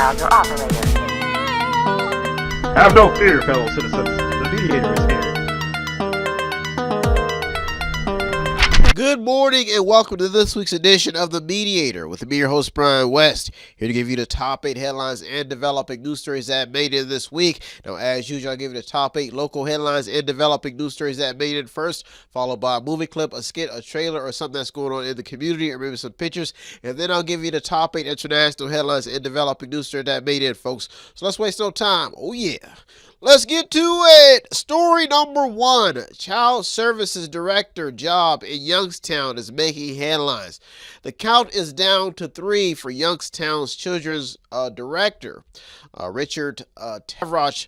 about your operator. Have no fear, fellow citizens. The Mediator is here. Good morning and welcome to this week's edition of The Mediator with me, your host, Brian West, here to give you the top 8 headlines and developing news stories that made it this week. Now, as usual, I'll give you the top 8 local headlines and developing news stories that made it first, followed by a movie clip, a skit, a trailer, or something that's going on in the community, or maybe some pictures. And then I'll give you the top 8 international headlines and developing news stories that made it, folks. So let's waste no time. Oh, yeah. Let's get to it. Story number 1. Child Services Director job in Youngstown is making headlines. The count is down to 3 for Youngstown's children's director. Richard Tevroch,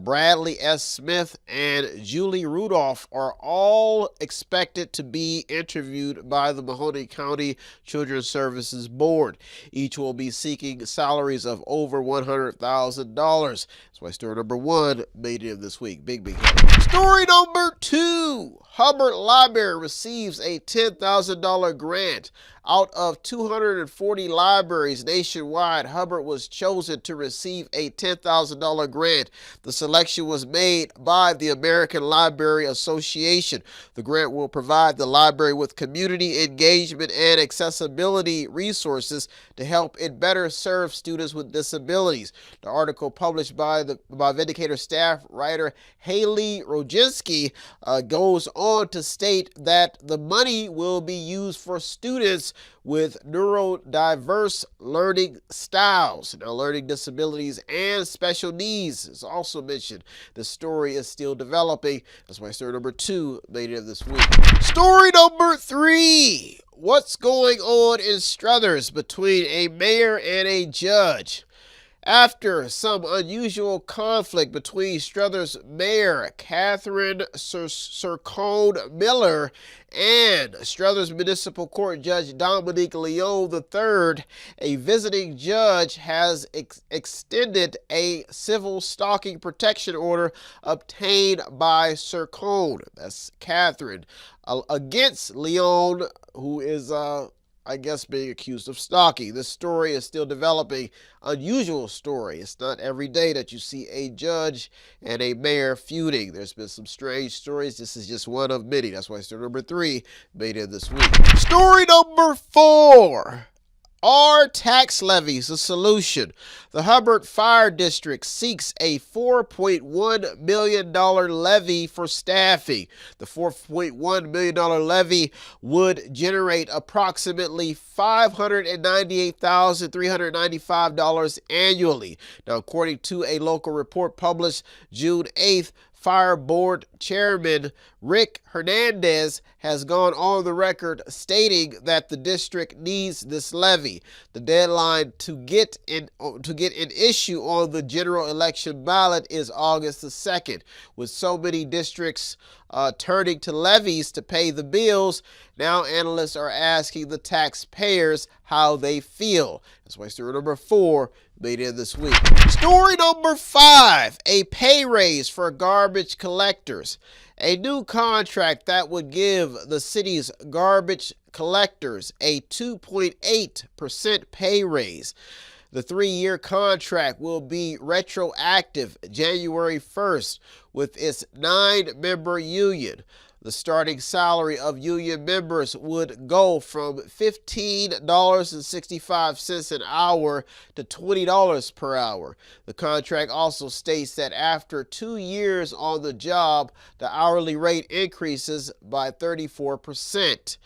Bradley S. Smith, and Julie Rudolph are all expected to be interviewed by the Mahoning County Children's Services Board. Each will be seeking salaries of over $100,000. That's why story number 1 made it this week. Big headline. Story number 2. Hubbard Library receives a $10,000 grant. Out of 240 libraries nationwide, Hubbard was chosen to receive a $10,000 grant. The selection was made by the American Library Association. The grant will provide the library with community engagement and accessibility resources to help it better serve students with disabilities. The article published by Mediator staff writer Haley Roginski goes on to state that the money will be used for students with neurodiverse learning styles. Now, learning disabilities and special needs is also mentioned. The story is still developing. That's why story number 2 made it this week. Story number 3. What's going on in Struthers between a mayor and a judge? After some unusual conflict between Struthers Mayor Catherine Sircone Miller and Struthers Municipal Court Judge Dominique Leon III, a visiting judge has extended a civil stalking protection order obtained by Sircone, that's Catherine, against Leon, who is I guess being accused of stalking. This story is still developing. Unusual story. It's not every day that you see a judge and a mayor feuding. There's been some strange stories. This is just one of many. That's why story number 3 made it this week. Story number 4. Are tax levies a solution? The Hubbard Fire District seeks a $4.1 million levy for staffing. The $4.1 million levy would generate approximately $598,395 annually. Now, according to a local report published June 8th, Fire Board Chairman Rick Hernandez has gone on the record stating that the district needs this levy. The deadline to get an issue on the general election ballot is August the 2nd. With so many districts turning to levies to pay the bills, now analysts are asking the taxpayers how they feel. That's why story number 4 made it this week. Story number 5, a pay raise for garbage collectors. A new contract that would give the city's garbage collectors a 2.8% pay raise. The 3-year contract will be retroactive January 1st with its 9-member union. The starting salary of union members would go from $15.65 an hour to $20 per hour. The contract also states that after 2 years on the job, the hourly rate increases by 34%.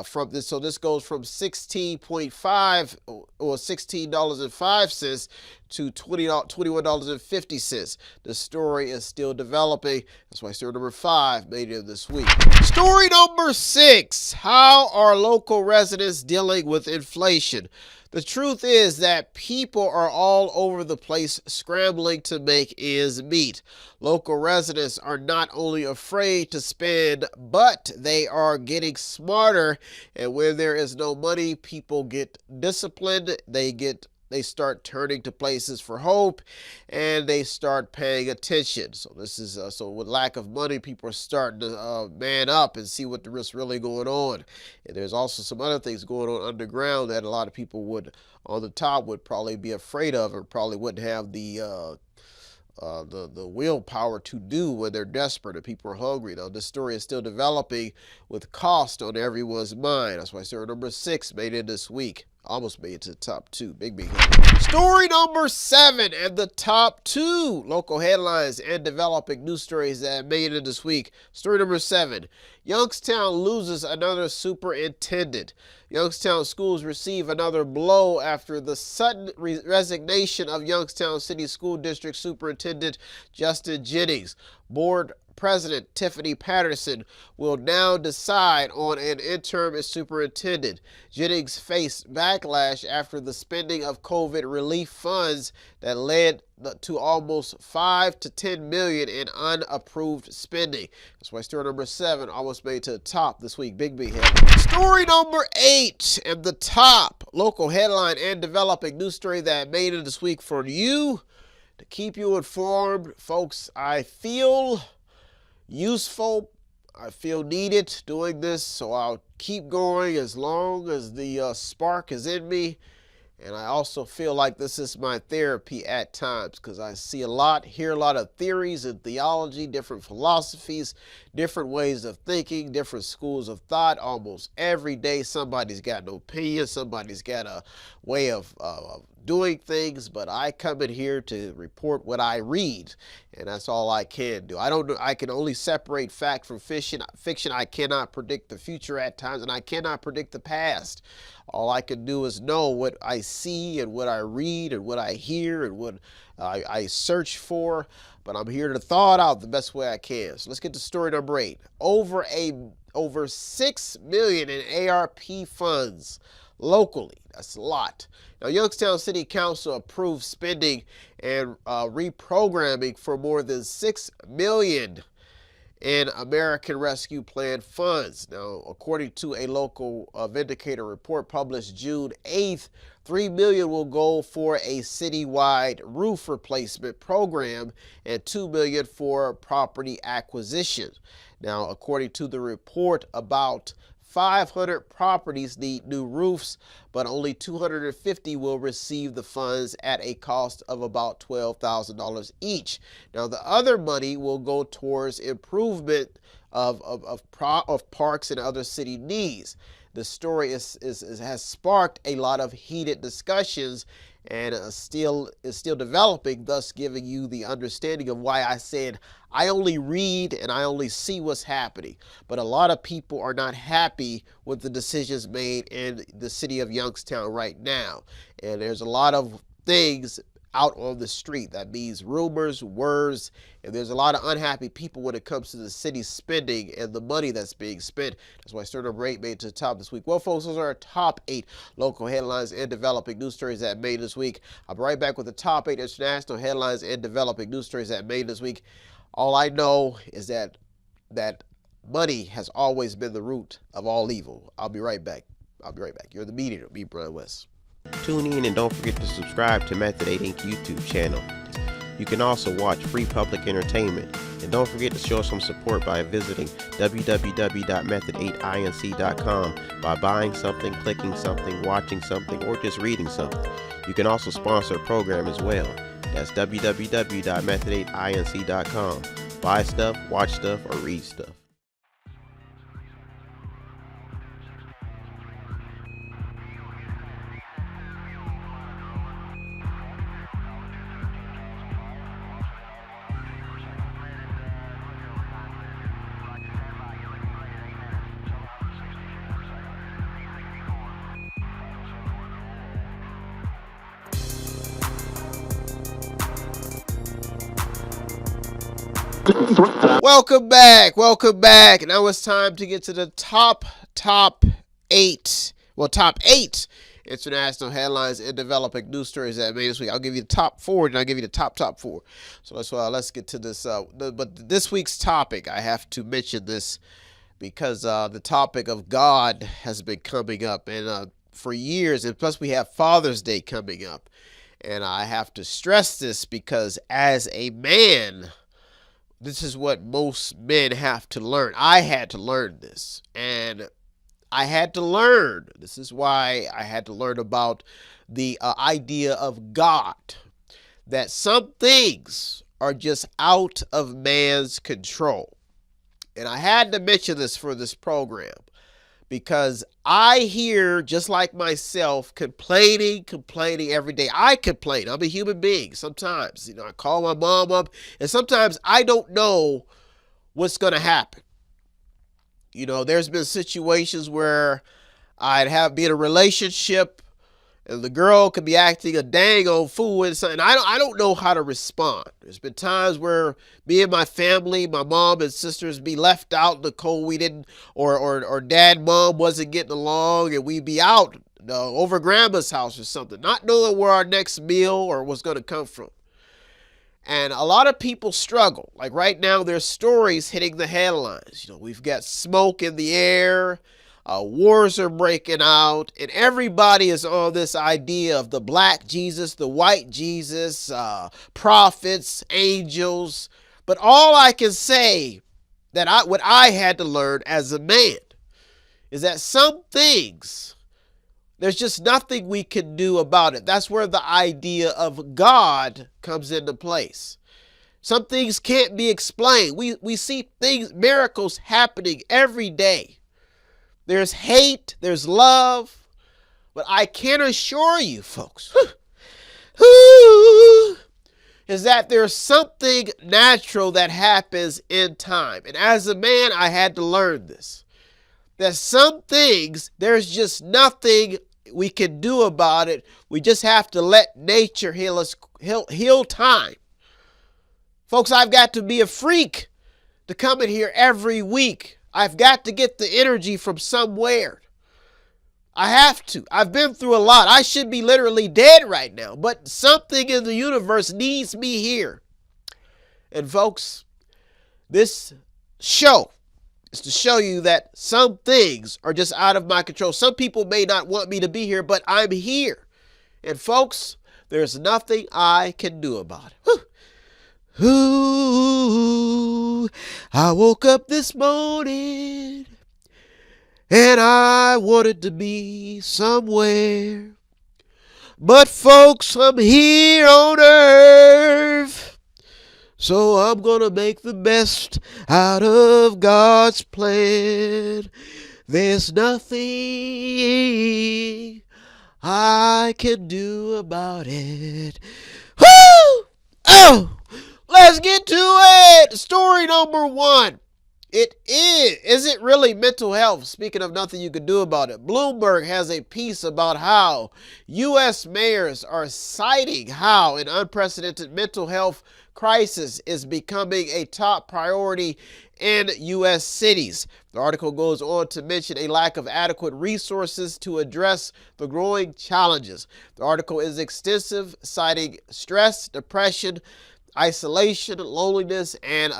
So this goes from $16.5 or $16.05 to $21.50. The story is still developing. That's why story number 5 made it this week. Story number 6. How are local residents dealing with inflation? The truth is that people are all over the place scrambling to make ends meet. Local residents are not only afraid to spend, but they are getting smarter. And when there is no money, people get disciplined. They get they start turning to places for hope, and they start paying attention. So this is so with lack of money, people are starting to man up and see what's really going on. And there's also some other things going on underground that a lot of people would on the top would probably be afraid of, or probably wouldn't have the willpower to do when they're desperate and people are hungry. Now, this story is still developing with cost on everyone's mind. That's why story number 6 made it this week. Almost made it to the top 2. Big hit. Story number 7 and the top 2 local headlines and developing news stories that made it this week. Story number 7. Youngstown loses another superintendent. Youngstown schools receive another blow after the sudden resignation of Youngstown City School District Superintendent Justin Jennings. Board President Tiffany Patterson will now decide on an interim superintendent. Jennings faced backlash after the spending of COVID relief funds that led to almost $5 to $10 million in unapproved spending. That's why story number 7 almost made it to the top this week. Big head. Story number 8 and the top local headline and developing news story that made it this week for you to keep you informed, folks. I feel useful. I feel needed doing this, so I'll keep going as long as the spark is in me. And I also feel like this is my therapy at times, because I see a lot, hear a lot of theories and theology, different philosophies, different ways of thinking, different schools of thought. Almost every day somebody's got an opinion, somebody's got a way of doing things, but I come in here to report what I read, and that's all I can do. I can only separate fact from fiction. I cannot predict the future at times, and I cannot predict the past. All I can do is know what I see and what I read and what I hear and what I search for, but I'm here to thaw it out the best way I can. So let's get to story number 8. Over $6 million in ARP funds locally. That's a lot. Now, Youngstown City Council approved spending and reprogramming for more than $6 million in American Rescue Plan funds. Now, according to a local Vindicator report published June 8th, $3 million will go for a citywide roof replacement program and $2 million for property acquisition. Now, according to the report, about 500 properties need new roofs, but only 250 will receive the funds at a cost of about $12,000 each. Now, the other money will go towards improvement of parks and other city needs. The story has sparked a lot of heated discussions and is still developing, thus giving you the understanding of why I said I only read and I only see what's happening. But a lot of people are not happy with the decisions made in the city of Youngstown right now. And there's a lot of things out on the street. That means rumors, words, and there's a lot of unhappy people when it comes to the city's spending and the money that's being spent. That's why story number 8 made it to the top this week. Well, folks, those are our top 8 local headlines and developing news stories that made this week. I'll be right back with the top 8 international headlines and developing news stories that made this week. All I know is that money has always been the root of all evil. I'll be right back. You're the Mediator, me, Brian West. Tune in and don't forget to subscribe to Method 8 Inc. YouTube channel. You can also watch free public entertainment. And don't forget to show some support by visiting www.method8inc.com by buying something, clicking something, watching something, or just reading something. You can also sponsor a program as well. That's www.method8inc.com. Buy stuff, watch stuff, or read stuff. Welcome back. Now it's time to get to the top 8. Well, top 8 international headlines and developing news stories that made this week. I'll give you the top 4, and I'll give you the top 4. So let's get to this. But this week's topic, I have to mention this because the topic of God has been coming up, and for years, and plus we have Father's Day coming up. And I have to stress this because as a man, this is what most men have to learn. I had to learn this. And I had to learn. This is why I had to learn about the idea of God. That some things are just out of man's control. And I had to mention this for this program because I hear, just like myself, complaining every day. I complain. I'm a human being sometimes. I call my mom up, and sometimes I don't know what's going to happen. There's been situations where I'd be in a relationship, and the girl could be acting a dang old fool and something. I don't know how to respond. There's been times where me and my family, my mom and sisters, be left out in the cold. We didn't, or dad, mom wasn't getting along, and we'd be out over grandma's house or something, not knowing where our next meal or what's going to come from. And a lot of people struggle. Like right now, there's stories hitting the headlines. We've got smoke in the air. Wars are breaking out, and everybody is on this idea of the black Jesus, the white Jesus, prophets, angels. But all I can say what I had to learn as a man is that some things, there's just nothing we can do about it. That's where the idea of God comes into place. Some things can't be explained. We see miracles happening every day. There's hate, there's love, but I can assure you, folks, is that there's something natural that happens in time. And as a man, I had to learn this. That some things, there's just nothing we can do about it. We just have to let nature heal us, heal time. Folks, I've got to be a freak to come in here every week. I've got to get the energy from somewhere. I have to. I've been through a lot. I should be literally dead right now, but something in the universe needs me here. And folks, this show is to show you that some things are just out of my control. Some people may not want me to be here, but I'm here. And folks, there's nothing I can do about it. Whew. Ooh, I woke up this morning and I wanted to be somewhere. But folks, I'm here on earth. So I'm going to make the best out of God's plan. There's nothing I can do about it. Woo! Oh! Let's get to it. Story number one. Is it really mental health? Speaking of nothing you can do about it, Bloomberg has a piece about how U.S. mayors are citing how an unprecedented mental health crisis is becoming a top priority in U.S. cities. The article goes on to mention a lack of adequate resources to address the growing challenges. The article is extensive, citing stress, depression, isolation, loneliness, and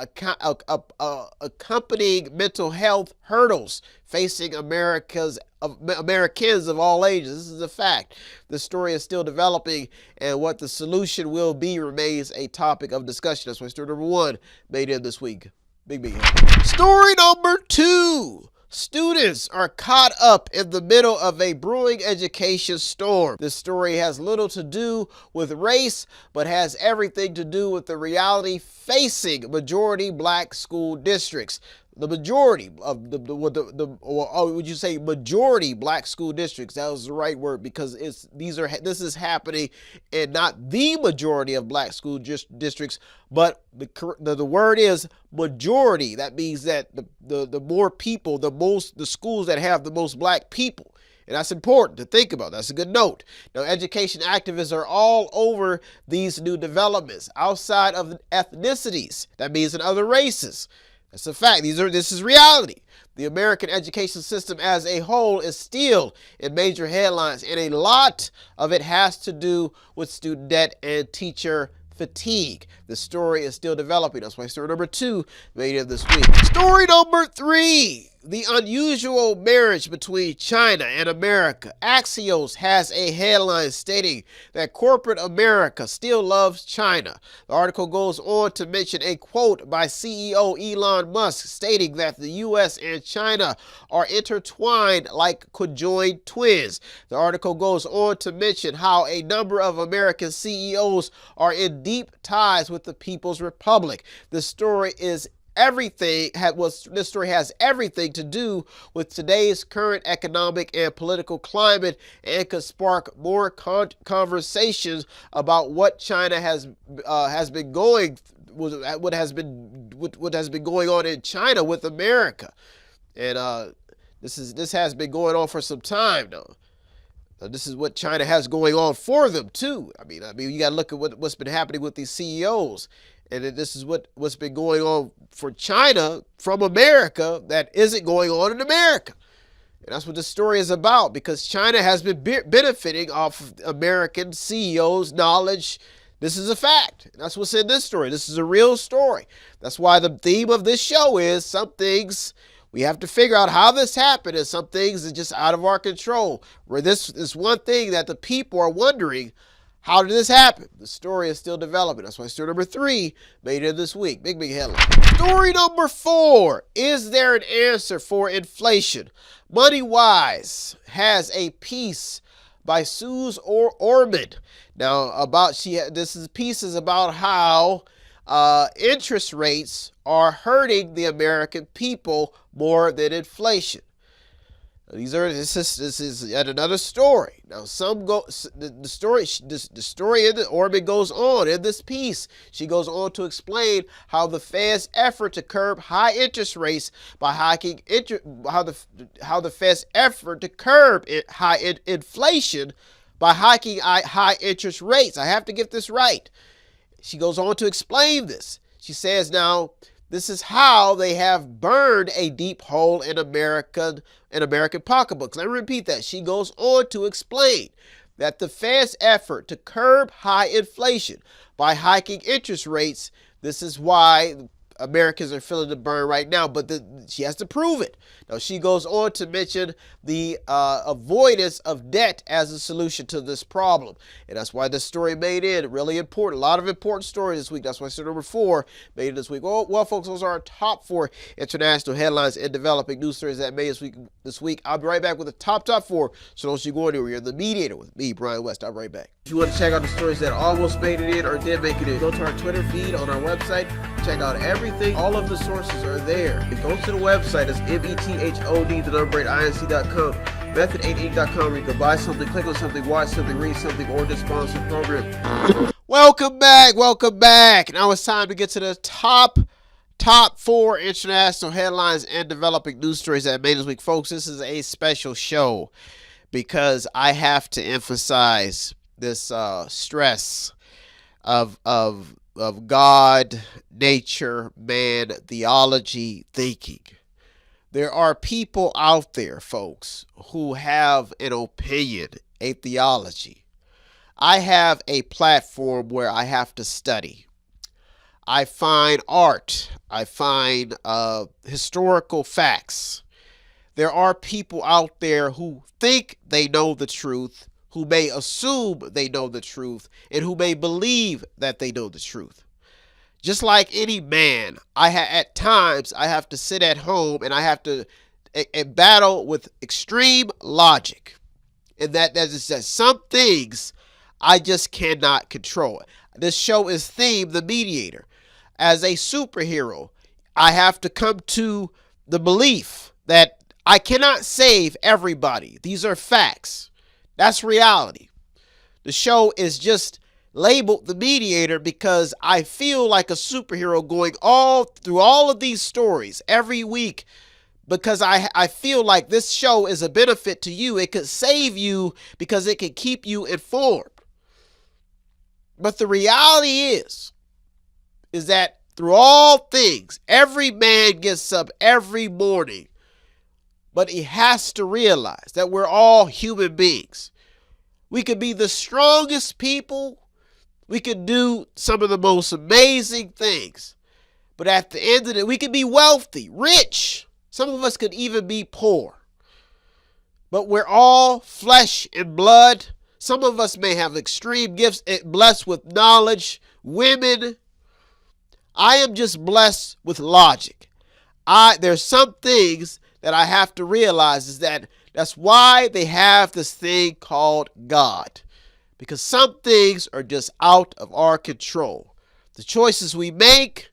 accompanying mental health hurdles facing Americans of all ages. This is a fact. The story is still developing, and what the solution will be remains a topic of discussion. That's why story number one made in this week. Big. Story number two. Students are caught up in the middle of a brewing education storm. This story has little to do with race, but has everything to do with the reality facing majority black school districts. The majority of would you say majority black school districts? That was the right word, because this is happening in not the majority of black school districts, but the word is majority. That means that the more people, the schools that have the most black people. And that's important to think about. That's a good note. Now, education activists are all over these new developments outside of ethnicities. That means in other races. That's a fact. This is reality. The American education system as a whole is still in major headlines, and a lot of it has to do with student debt and teacher fatigue. The story is still developing. That's why story number two made it this week. Story number three. The unusual marriage between China and America. Axios has a headline stating that corporate America still loves China. The article goes on to mention a quote by CEO Elon Musk stating that the U.S. and China are intertwined like conjoined twins. The article goes on to mention how a number of American CEOs are in deep ties with the People's Republic. This story has everything to do with today's current economic and political climate and could spark more conversations about what China has been going on in China with America, and this has been going on for some time now. This is what China has going on for them too. I mean, you got to look at what's been happening with these CEOs. And this is what's been going on for China from America that isn't going on in America. And that's what this story is about, because China has been benefiting off of American CEOs' knowledge. This is a fact. That's what's in this story. This is a real story. That's why the theme of this show is some things we have to figure out how this happened, and some things are just out of our control. Where this is one thing that the people are wondering, how did this happen? The story is still developing. That's why story number 3 made it this week. Big headline. Story number 4. Is there an answer for inflation? MoneyWise has a piece by Suze Orman. Now, this piece is about how interest rates are hurting the American people more than inflation. This is yet another story. Now, the story in the Orman goes on in this piece. She goes on to explain how the Fed's effort to curb high interest rates by hiking how the Fed's effort to curb high inflation by hiking high interest rates. I have to get this right. She goes on to explain this. She says now, this is how they have burned a deep hole in American pocketbooks. Let me repeat that. She goes on to explain that the Fed's effort to curb high inflation by hiking interest rates, this is why Americans are feeling the burn right now, but she has to prove it. Now, she goes on to mention the avoidance of debt as a solution to this problem. And that's why this story made it really important. A lot of important stories this week. That's why story number 4 made it this week. Well, folks, those are our top 4 international headlines and developing news stories that made this week. I'll be right back with the top 4. So don't you go anywhere. You're the Mediator with me, Brian West. I'll be right back. If you want to check out the stories that almost made it in or did make it in, go to our Twitter feed on our website. Check out everything. All of the sources are there. And go to the website. It's method8inc.com, method8inc.com, where you can buy something, click on something, watch something, read something, or just sponsor a program. Welcome back. Now it's time to get to the top 4 international headlines and developing news stories that made this week. Folks, this is a special show because I have to emphasize this stress of God, nature, man, theology, thinking. There are people out there, folks, who have an opinion, a theology. I have a platform where I have to study. I find art. I find historical facts. There are people out there who think they know the truth, who may assume they know the truth, and who may believe that they know the truth. Just like any man, at times I have to sit at home and I have to battle with extreme logic. And that is that some things I just cannot control. This show is themed The Mediator. As a superhero, I have to come to the belief that I cannot save everybody. These are facts. That's reality. The show is just labeled The Mediator because I feel like a superhero going through all of these stories every week, because I feel like this show is a benefit to you. It could save you because it can keep you informed. But the reality is that through all things, every man gets up every morning, but he has to realize that we're all human beings. We could be the strongest people. We could do some of the most amazing things. But at the end of it, we could be wealthy, rich, Some of us could even be poor. But we're all flesh and blood. Some of us may have extreme gifts, blessed with knowledge, women. I am just blessed with logic. There's some things that I have to realize is that's why they have this thing called God. Because some things are just out of our control. The choices we make,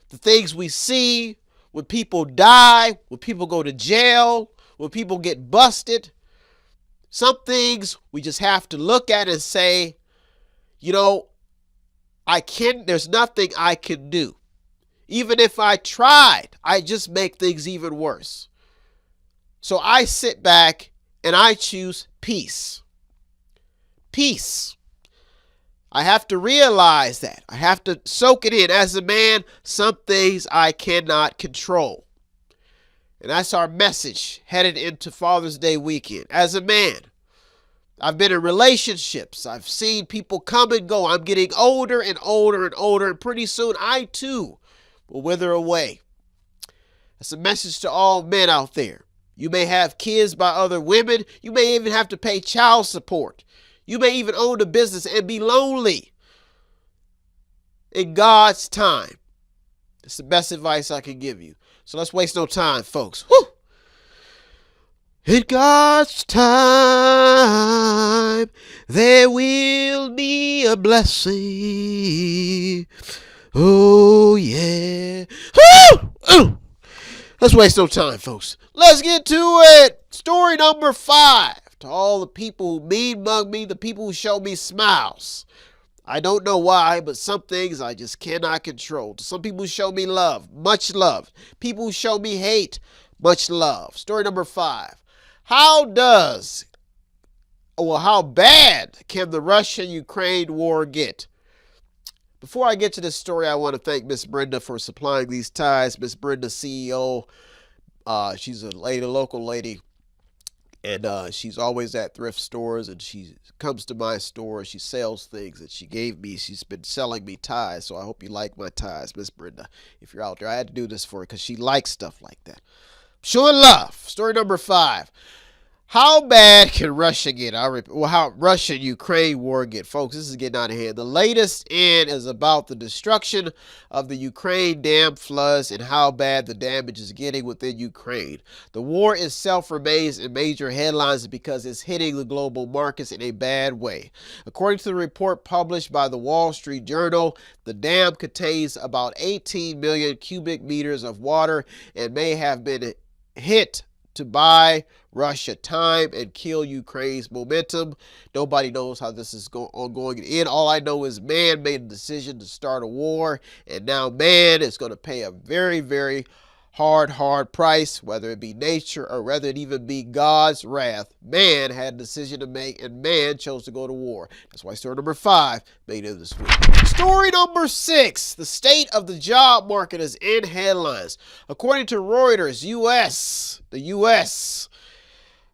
the things we see, when people die, when people go to jail, when people get busted, some things we just have to look at and say, there's nothing I can do. Even if I tried, I just make things even worse. So I sit back and I choose peace. Peace. I have to realize that. I have to soak it in. As a man, some things I cannot control. And that's our message headed into Father's Day weekend. As a man, I've been in relationships. I've seen people come and go. I'm getting older and older and older. And pretty soon I too will wither away. That's a message to all men out there. You may have kids by other women. You may even have to pay child support. You may even own a business and be lonely. In God's time. It's the best advice I can give you. So let's waste no time, folks. Woo! In God's time, there will be a blessing. Oh, yeah. Woo! Ooh! Let's waste no time, folks. Let's get to it. Story number 5. To all the people who mean mug me, the people who show me smiles. I don't know why, but some things I just cannot control. Some people show me love, much love. People who show me hate, much love. Story number 5. How bad can the Russia-Ukraine war get? Before I get to this story, I want to thank Miss Brenda for supplying these ties. Miss Brenda, CEO. She's a local lady. And she's always at thrift stores, and she comes to my store. She sells things that she gave me. She's been selling me ties, so I hope you like my ties, Miss Brenda. If you're out there, I had to do this for her because she likes stuff like that. Showing love. Story number 5. How bad can Russia get? How Russia and Ukraine war get? Folks, this is getting out of hand. The latest in is about the destruction of the Ukraine dam floods and how bad the damage is getting within Ukraine. The war itself remains in major headlines because it's hitting the global markets in a bad way. According to the report published by the Wall Street Journal, the dam contains about 18 million cubic meters of water and may have been hit to buy Russia time and kill Ukraine's momentum. Nobody knows how this is going in. All I know is man made a decision to start a war, and now man is going to pay a very, very hard price, whether it be nature or whether it even be God's wrath. Man had a decision to make, and man chose to go to war. That's why story number 5 made it this week. Story number 6. The state of the job market is in headlines. According to Reuters, the U.S.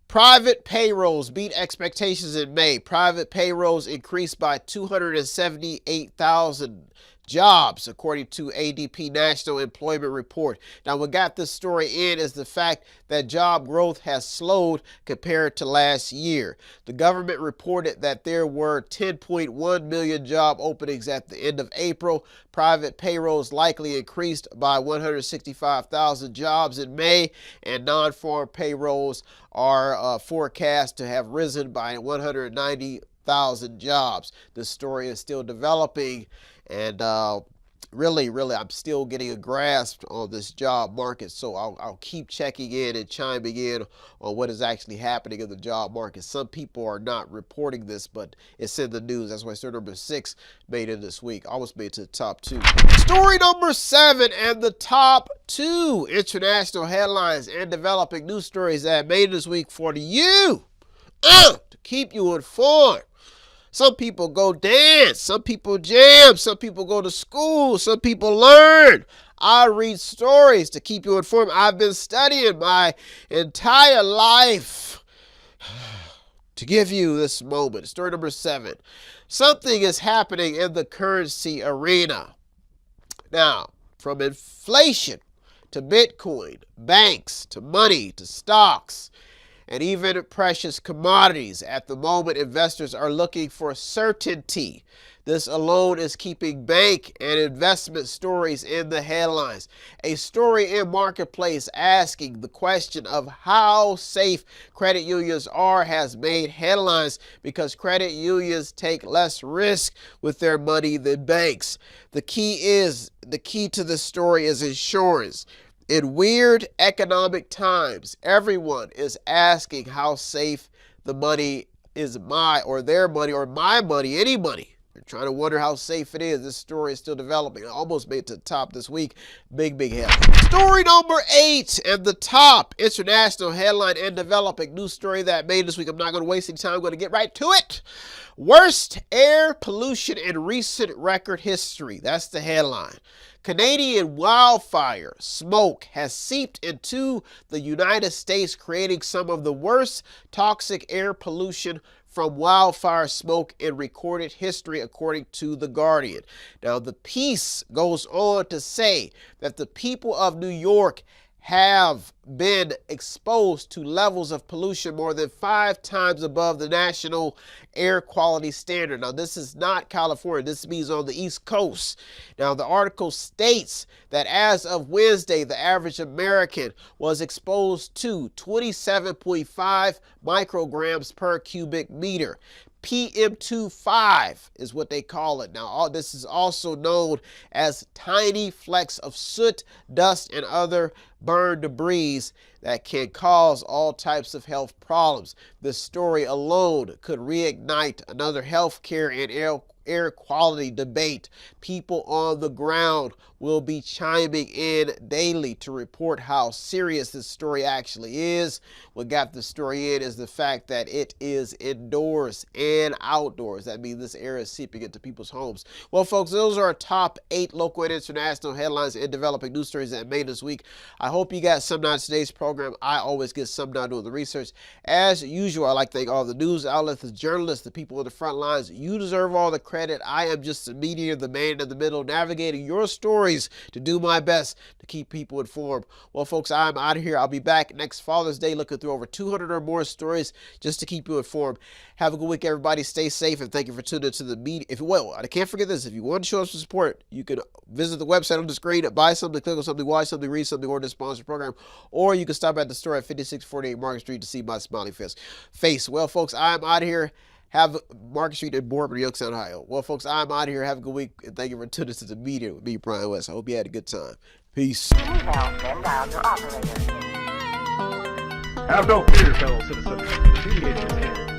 private payrolls beat expectations in May. Private payrolls increased by 278,000 jobs, according to ADP National Employment Report. Now, what got this story in is the fact that job growth has slowed compared to last year. The government reported that there were 10.1 million job openings at the end of April. Private payrolls likely increased by 165,000 jobs in May, and non-farm payrolls are forecast to have risen by 190,000 jobs. This story is still developing, and really, I'm still getting a grasp on this job market, so I'll keep checking in and chiming in on what is actually happening in the job market. Some people are not reporting this, but it's in the news. That's why story number 6 made it this week. Almost made it to the top 2. Story number 7 and the top 2 international headlines and developing news stories that made it this week for you to keep you informed. Some people go dance, some people jam, some people go to school, some people learn. I read stories to keep you informed. I've been studying my entire life to give you this moment. Story number 7. Something is happening in the currency arena. Now, from inflation to Bitcoin, banks, to money, to stocks, and even precious commodities. At the moment, investors are looking for certainty. This alone is keeping bank and investment stories in the headlines. A story in Marketplace asking the question of how safe credit unions are has made headlines because credit unions take less risk with their money than banks. The key to this story is insurance. In weird economic times, everyone is asking how safe the money is, their money, or my money, any money. They're trying to wonder how safe it is. This story is still developing. I almost made it to the top this week. Big headline. Story number 8 and the top international headline and developing news story that made this week. I'm not going to waste any time. I'm going to get right to it. Worst air pollution in recent record history. That's the headline. Canadian wildfire smoke has seeped into the United States, creating some of the worst toxic air pollution from wildfire smoke in recorded history, according to The Guardian. Now, the piece goes on to say that the people of New York have been exposed to levels of pollution more than 5 times above the national air quality standard. Now, this is not California. This means on the East Coast. Now, the article states that as of Wednesday, the average American was exposed to 27.5 micrograms per cubic meter. PM2.5 is what they call it. Now, this is also known as tiny flecks of soot, dust, and other burned debris that can cause all types of health problems. This story alone could reignite another healthcare and air quality debate. People on the ground will be chiming in daily to report how serious this story actually is. What got the story in is the fact that it is indoors and outdoors. That means this air is seeping into people's homes. Well, folks, those are our top 8 local and international headlines and developing news stories that made this week. I hope you got something out of today's program. I always get something out doing the research. As usual, I like to thank all the news outlets, the journalists, the people on the front lines. You deserve all the credit. I am just the mediator, the man in the middle, navigating your stories to do my best to keep people informed. Well, folks, I'm out of here. I'll be back next Father's Day looking through over 200 or more stories just to keep you informed. Have a good week, everybody. Stay safe, and thank you for tuning into the media. I can't forget this. If you want to show us some support, you can visit the website on the screen, buy something, click on something, watch something, read something, or the sponsor program, or you can stop at the store at 5648 Market Street to see my smiling face. Well, folks, I'm out of here. Have Market Street in Boardman, Youngstown, Ohio. Well, folks, I'm out of here. Have a good week, and thank you for tuning into the media with me, Brian West. I hope you had a good time. Peace. Have no fear, fellow citizens. The Mediator is here.